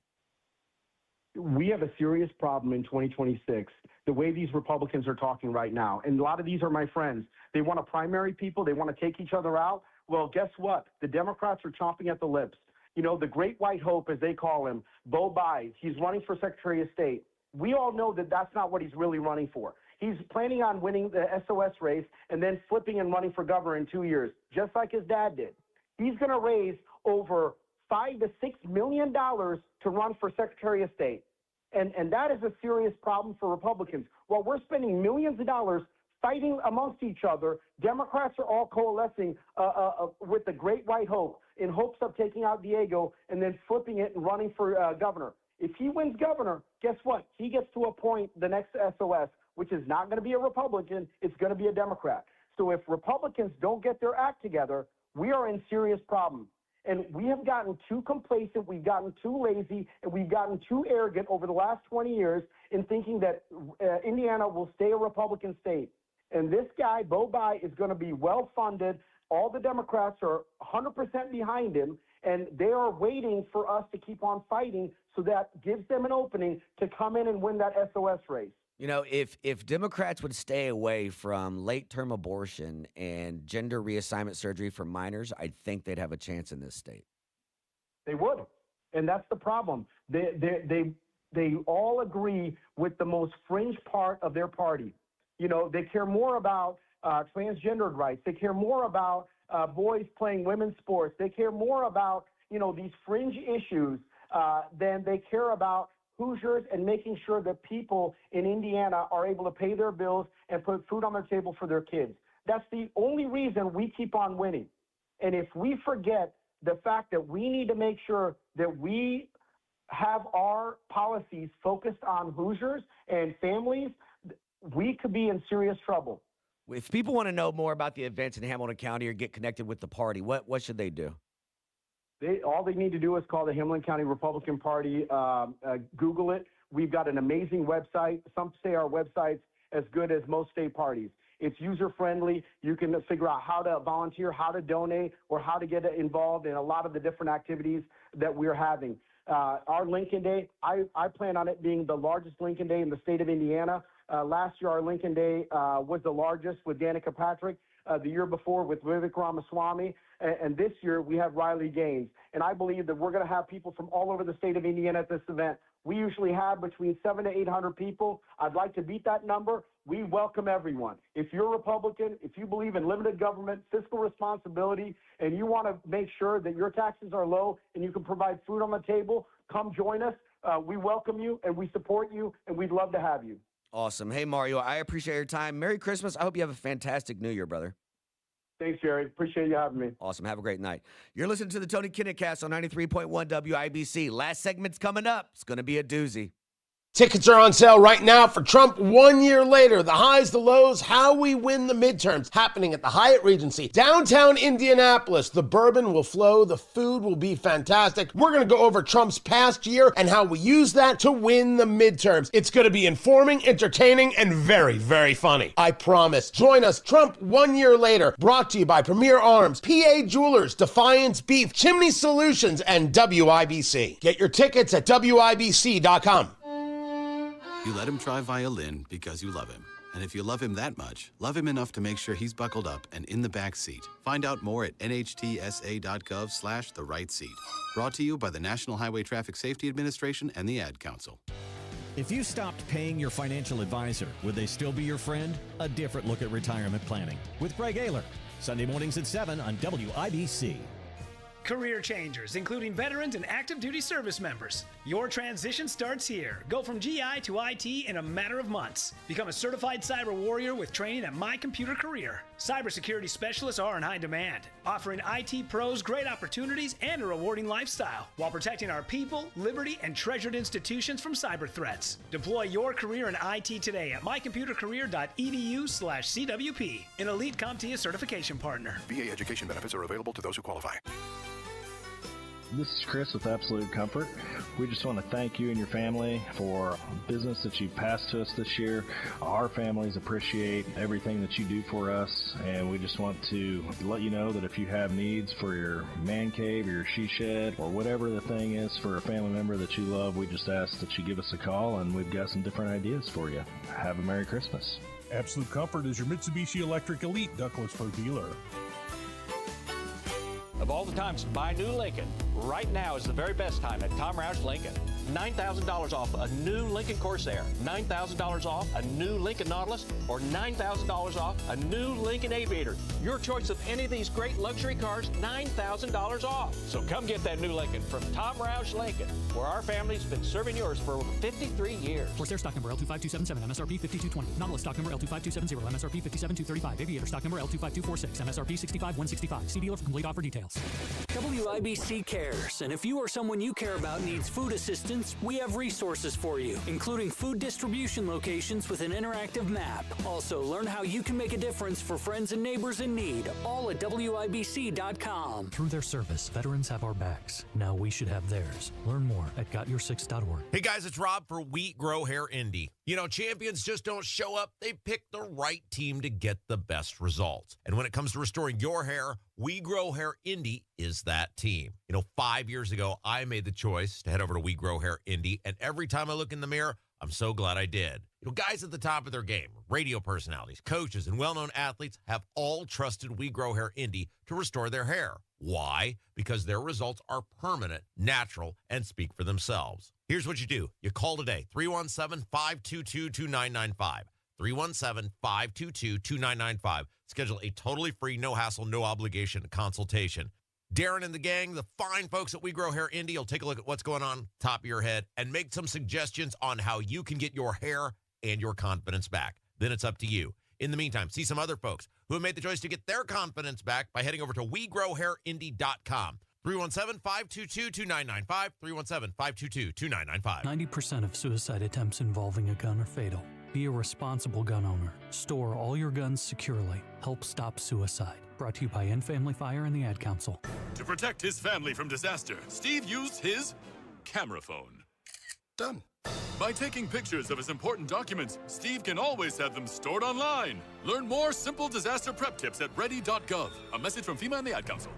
We have a serious problem in 2026, the way these Republicans are talking right now. And a lot of these are my friends. They want to primary people. They want to take each other out. Well, guess what? The Democrats are chomping at the lips. You know, the great white hope, as they call him, Bo Bides, he's running for Secretary of State. We all know that that's not what he's really running for. He's planning on winning the SOS race and then flipping and running for governor in 2 years, just like his dad did. He's going to raise over $5 to $6 million to run for Secretary of State. And that is a serious problem for Republicans. While we're spending millions of dollars fighting amongst each other, Democrats are all coalescing with the great white hope in hopes of taking out Diego and then flipping it and running for governor. If he wins governor, guess what? He gets to appoint the next SOS, which is not going to be a Republican. It's going to be a Democrat. So if Republicans don't get their act together, we are in serious problems. And we have gotten too complacent, we've gotten too lazy, and we've gotten too arrogant over the last 20 years in thinking that Indiana will stay a Republican state. And this guy, Bo Bides, is going to be well-funded. All the Democrats are 100% behind him, and they are waiting for us to keep on fighting so that gives them an opening to come in and win that SOS race. You know, if Democrats would stay away from late-term abortion and gender reassignment surgery for minors, I think they'd have a chance in this state. They would, and that's the problem. They all agree with the most fringe part of their party. You know, they care more about transgendered rights. They care more about boys playing women's sports. They care more about, you know, these fringe issues than they care about Hoosiers and making sure that people in Indiana are able to pay their bills and put food on their table for their kids. That's the only reason we keep on winning. And if we forget the fact that we need to make sure that we have our policies focused on Hoosiers and families, we could be in serious trouble. If people want to know more about the events in Hamilton County or get connected with the party, what should they do? All they need to do is call the Hamilton County Republican Party, Google it. We've got an amazing website. Some say our website's as good as most state parties. It's user-friendly. You can figure out how to volunteer, how to donate, or how to get involved in a lot of the different activities that we're having. Our Lincoln Day, I plan on it being the largest Lincoln Day in the state of Indiana. Last year, our Lincoln Day was the largest with Danica Patrick. The year before with Vivek Ramaswamy, and this year we have Riley Gaines. And I believe that we're going to have people from all over the state of Indiana at this event. We usually have between 700 to 800 people. I'd like to beat that number. We welcome everyone. If you're Republican, if you believe in limited government, fiscal responsibility, and you want to make sure that your taxes are low and you can provide food on the table, come join us. We welcome you and we support you, and we'd love to have you. Awesome. Hey, Mario, I appreciate your time. Merry Christmas. I hope you have a fantastic New Year, brother. Thanks, Jerry. Appreciate you having me. Awesome. Have a great night. You're listening to the Tony Kinnett Cast on 93.1 WIBC. Last segment's coming up. It's going to be a doozy. Tickets are on sale right now for Trump 1 year later. The highs, the lows, how we win the midterms. Happening at the Hyatt Regency, downtown Indianapolis. The bourbon will flow. The food will be fantastic. We're going to go over Trump's past year and how we use that to win the midterms. It's going to be informing, entertaining, and very, very funny. I promise. Join us, Trump 1 year later. Brought to you by Premier Arms, PA Jewelers, Defiance Beef, Chimney Solutions, and WIBC. Get your tickets at WIBC.com. You let him try violin because you love him. And if you love him that much, love him enough to make sure he's buckled up and in the back seat. Find out more at nhtsa.gov/the-right-seat. Brought to you by the National Highway Traffic Safety Administration and the Ad Council. If you stopped paying your financial advisor, would they still be your friend? A different look at retirement planning with Greg Ayler. Sunday mornings at 7 on WIBC. career changers, including veterans and active duty service members. Your transition starts here. Go from GI to IT in a matter of months. Become a certified cyber warrior with training at My Computer Career. Cybersecurity specialists are in high demand, offering IT pros great opportunities and a rewarding lifestyle while protecting our people, liberty, and treasured institutions from cyber threats. Deploy your career in IT today at mycomputercareer.edu/CWP, an elite CompTIA certification partner. VA education benefits are available to those who qualify. This is Chris with Absolute Comfort. We just want to thank you and your family for business that you passed to us this year. Our families appreciate everything that you do for us, and we just want to let you know that if you have needs for your man cave or your she shed or whatever the thing is for a family member that you love, we just ask that you give us a call, and we've got some different ideas for you. Have a Merry Christmas. Absolute Comfort is your Mitsubishi Electric Elite ductless pro dealer. Of all the times to buy a new Lincoln, right now is the very best time at Tom Roush Lincoln. $9,000 off a new Lincoln Corsair, $9,000 off a new Lincoln Nautilus, or $9,000 off a new Lincoln Aviator. Your choice of any of these great luxury cars, $9,000 off. So come get that new Lincoln from Tom Roush Lincoln, where our family's been serving yours for over 53 years. Corsair stock number L25277, MSRP 5220. Nautilus stock number L25270, MSRP 57235. Aviator stock number L25246, MSRP 65165. See dealer for complete offer details. WIBC cares, and if you or someone you care about needs food assistance, we have resources for you, including food distribution locations with an interactive map. Also, learn how you can make a difference for friends and neighbors in need, all at WIBC.com. Through their service, veterans have our backs. Now we should have theirs. Learn more at gotyoursix.org. Hey guys, it's Rob for Wheat Grow Hair Indy. You know, champions just don't show up. They pick the right team to get the best results. And when it comes to restoring your hair, We Grow Hair Indy is that team. You know, 5 years ago, I made the choice to head over to We Grow Hair Indy, and every time I look in the mirror, I'm so glad I did. You know, guys at the top of their game, radio personalities, coaches, and well-known athletes have all trusted We Grow Hair Indy to restore their hair. Why? Because their results are permanent, natural, and speak for themselves. Here's what you do. You call today, 317-522-2995. 317-522-2995. Schedule a totally free, no-hassle, no-obligation consultation. Darren and the gang, the fine folks at We Grow Hair Indy, will take a look at what's going on top of your head and make some suggestions on how you can get your hair and your confidence back. Then it's up to you. In the meantime, see some other folks who have made the choice to get their confidence back by heading over to WeGrowHairIndy.com. 317-522-2995, 317-522-2995. 90% of suicide attempts involving a gun are fatal. Be a responsible gun owner. Store all your guns securely. Help stop suicide. Brought to you by End Family Fire and the Ad Council. To protect his family from disaster, Steve used his camera phone. Done. By taking pictures of his important documents, Steve can always have them stored online. Learn more simple disaster prep tips at ready.gov. A message from FEMA and the Ad Council.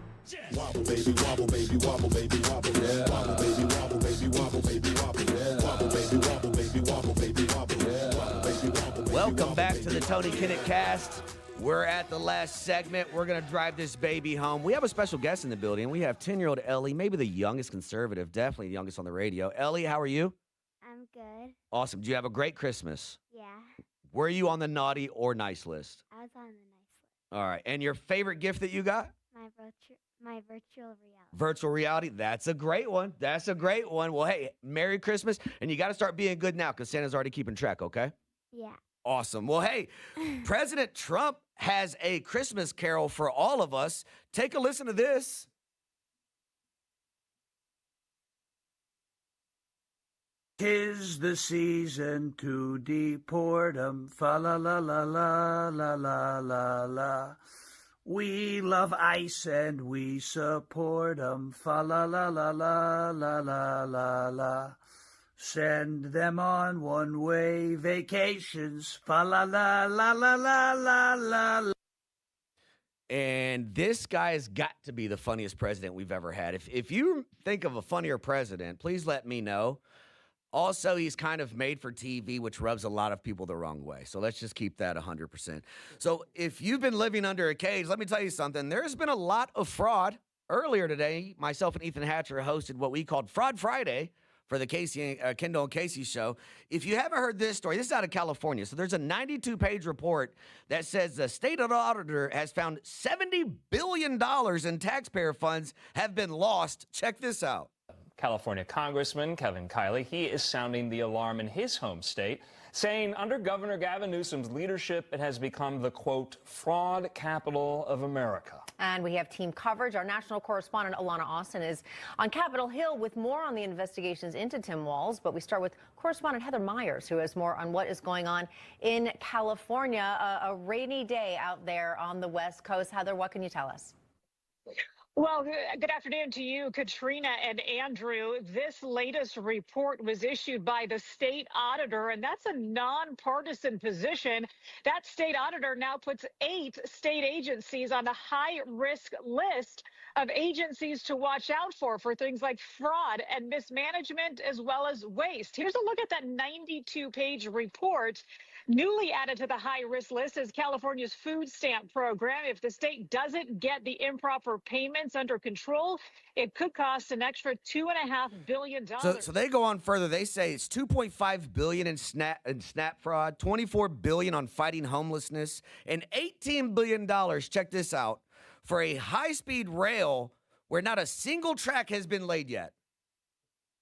Wobble baby, wobble baby, wobble baby, wobble. Yeah. Wobble baby, wobble baby, wobble baby, wobble. Yeah. Wobble baby, wobble baby, wobble baby, wobble. Yeah. Wobble baby, wobble baby. Welcome back to the Tony Kinnett Cast. We're at the last segment. We're going to drive this baby home. We have a special guest in the building. We have 10-year-old Ellie, maybe the youngest conservative, definitely the youngest on the radio. Ellie, how are you? I'm good. Awesome. Did you have a great Christmas? Yeah. Were you on the naughty or nice list? I was on the nice list. All right. And your favorite gift that you got? My virtual reality. Virtual reality. That's a great one. That's a great one. Well, hey, Merry Christmas. And you got to start being good now because Santa's already keeping track, okay? Yeah. Awesome. Well, hey, President Trump has a Christmas carol for all of us. Take a listen to this. "'Tis the season to deport 'em, fa la la la la la la la la. We love ICE and we support 'em, fa la la la la la la la la. Send them on one-way vacations, fa la la la la la la la." And this guy has got to be the funniest president we've ever had. If you think of a funnier president, please let me know. Also, he's kind of made for TV, which rubs a lot of people the wrong way. So let's just keep that 100%. So if you've been living under a cage, let me tell you something. There's been a lot of fraud. Earlier today, myself and Ethan Hatcher hosted what we called Fraud Friday for the Kendall and Casey show. If you haven't heard this story, this is out of California. So there's a 92-page report that says the state auditor has found $70 billion in taxpayer funds have been lost. Check this out. California Congressman Kevin Kiley, he is sounding the alarm in his home state, saying under Governor Gavin Newsom's leadership, it has become the, quote, fraud capital of America. And we have team coverage. Our national correspondent, Alana Austin, is on Capitol Hill with more on the investigations into Tim Walz. But we start with correspondent Heather Myers, who has more on what is going on in California. A rainy day out there on the West Coast. Heather, what can you tell us? Well, good afternoon to you, Katrina and Andrew. This latest report was issued by the state auditor, and that's a nonpartisan position. That state auditor now puts 8 state agencies on the high-risk list of agencies to watch out for things like fraud and mismanagement as well as waste. Here's a look at that 92-page report. Newly added to the high-risk list is California's food stamp program. If the state doesn't get the improper payments under control, it could cost an extra $2.5 billion. So they go on further. They say it's $2.5 billion in SNAP fraud, $24 billion on fighting homelessness, and $18 billion, check this out, for a high-speed rail where not a single track has been laid yet.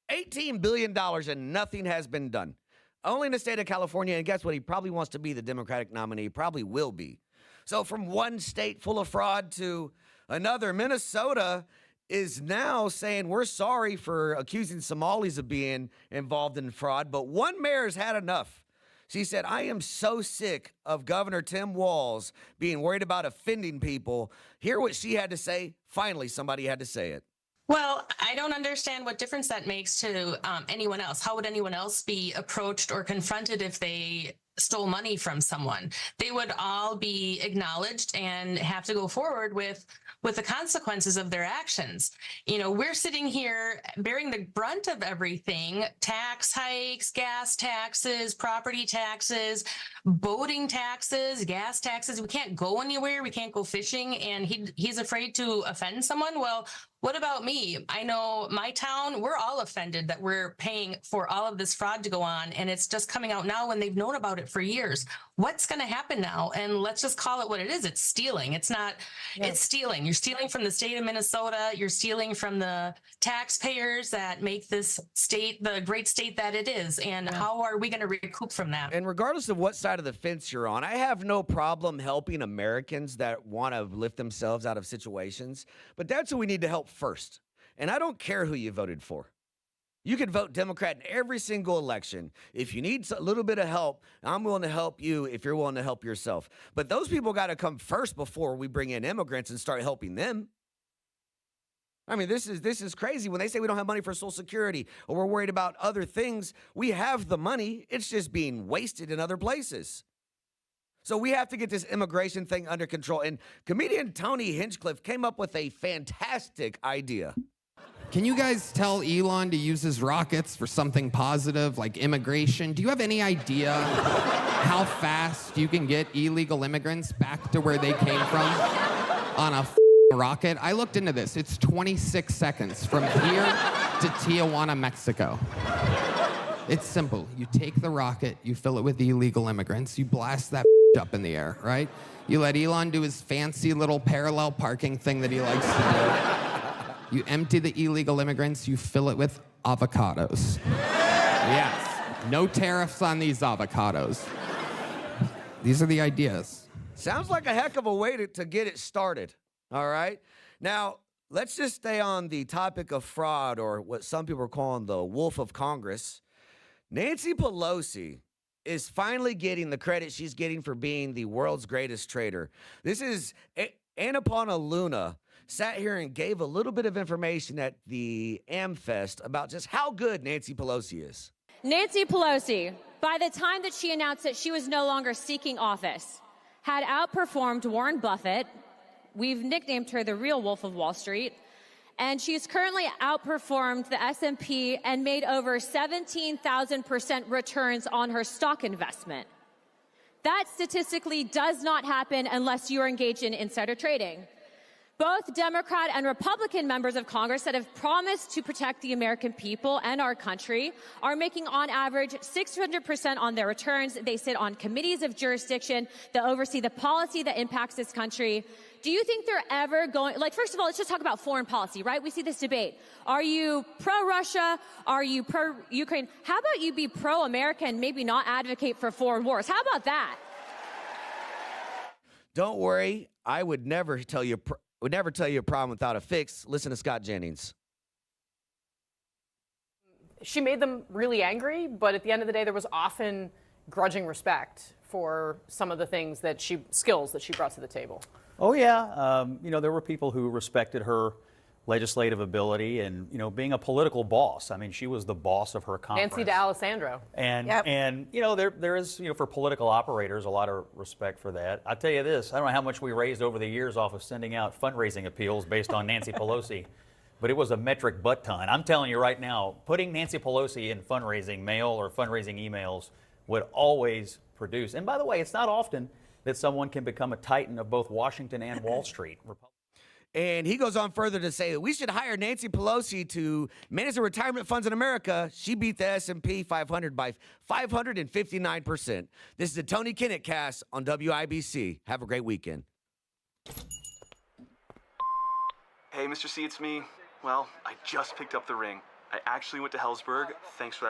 $18 billion and nothing has been done. Only in the state of California, and guess what? He probably wants to be the Democratic nominee. He probably will be. So from one state full of fraud to another, Minnesota is now saying we're sorry for accusing Somalis of being involved in fraud, but one mayor's had enough. She said, I am so sick of Governor Tim Walz being worried about offending people. Hear what she had to say. Finally, somebody had to say it. Well, I don't understand what difference that makes to anyone else. How would anyone else be approached or confronted if they stole money from someone? They would all be acknowledged and have to go forward with the consequences of their actions. You know, we're sitting here bearing the brunt of everything: tax hikes, gas taxes, property taxes, boating taxes, gas taxes. We can't go anywhere. We can't go fishing. And he's afraid to offend someone. Well, what about me? I know my town, we're all offended that we're paying for all of this fraud to go on, and it's just coming out now when they've known about it for years. What's going to happen now? And let's just call it what it is. It's stealing. It's not, it's stealing. You're stealing from the state of Minnesota. You're stealing from the taxpayers that make this state the great state that it is. And how are we going to recoup from that? And regardless of what side of the fence you're on, I have no problem helping Americans that want to lift themselves out of situations, but that's who we need to help first. And I don't care who you voted for. You can vote Democrat in every single election. If you need a little bit of help, I'm willing to help you if you're willing to help yourself. But those people got to come first before we bring in immigrants and start helping them. I mean, this is crazy. When they say we don't have money for Social Security or we're worried about other things, we have the money. It's just being wasted in other places. So we have to get this immigration thing under control. And comedian Tony Hinchcliffe came up with a fantastic idea. Can you guys tell Elon to use his rockets for something positive like immigration? Do you have any idea how fast you can get illegal immigrants back to where they came from on a rocket? I looked into this. It's 26 seconds from here to Tijuana, Mexico. It's simple. You take the rocket, you fill it with illegal immigrants, you blast that up in the air, right? You let Elon do his fancy little parallel parking thing that he likes to do. You empty the illegal immigrants, you fill it with avocados. Yes, no tariffs on these avocados. These are the ideas. Sounds like a heck of a way to get it started, all right? Now, let's just stay on the topic of fraud, or what some people are calling the wolf of Congress. Nancy Pelosi is finally getting the credit she's getting for being the world's greatest trader. This is Annapurna Luna sat here and gave a little bit of information at the AmFest about just how good Nancy Pelosi is. Nancy Pelosi, by the time that she announced that she was no longer seeking office, had outperformed Warren Buffett. We've nicknamed her the real Wolf of Wall Street. And she's currently outperformed the S&P and made over 17,000% returns on her stock investment. That statistically does not happen unless you're engaged in insider trading. Both Democrat and Republican members of Congress that have promised to protect the American people and our country are making on average 600% on their returns. They sit on committees of jurisdiction that oversee the policy that impacts this country. Do you think they're ever going, like, first of all, let's just talk about foreign policy, right? We see this debate. Are you pro-Russia? Are you pro-Ukraine? How about you be pro-America and maybe not advocate for foreign wars? How about that? Don't worry. I would never tell you a problem without a fix. Listen to Scott Jennings. She made them really angry, but at the end of the day, there was often grudging respect for some of the things skills that she brought to the table. Oh, yeah. There were people who respected her legislative ability and, being a political boss. I mean, she was the boss of her conference. Nancy D'Alessandro. And there is, for political operators, a lot of respect for that. I'll tell you this, I don't know how much we raised over the years off of sending out fundraising appeals based on Nancy Pelosi, but it was a metric butt ton. I'm telling you right now, putting Nancy Pelosi in fundraising mail or fundraising emails would always produce. And by the way, it's not often that someone can become a titan of both Washington and Wall Street. And he goes on further to say that we should hire Nancy Pelosi to manage the retirement funds in America. She beat the S&P 500 by 559%. This is the Tony Kinnett cast on WIBC. Have a great weekend. Hey, Mr. C, it's me. Well, I just picked up the ring. I actually went to Hellsberg. Thanks for that.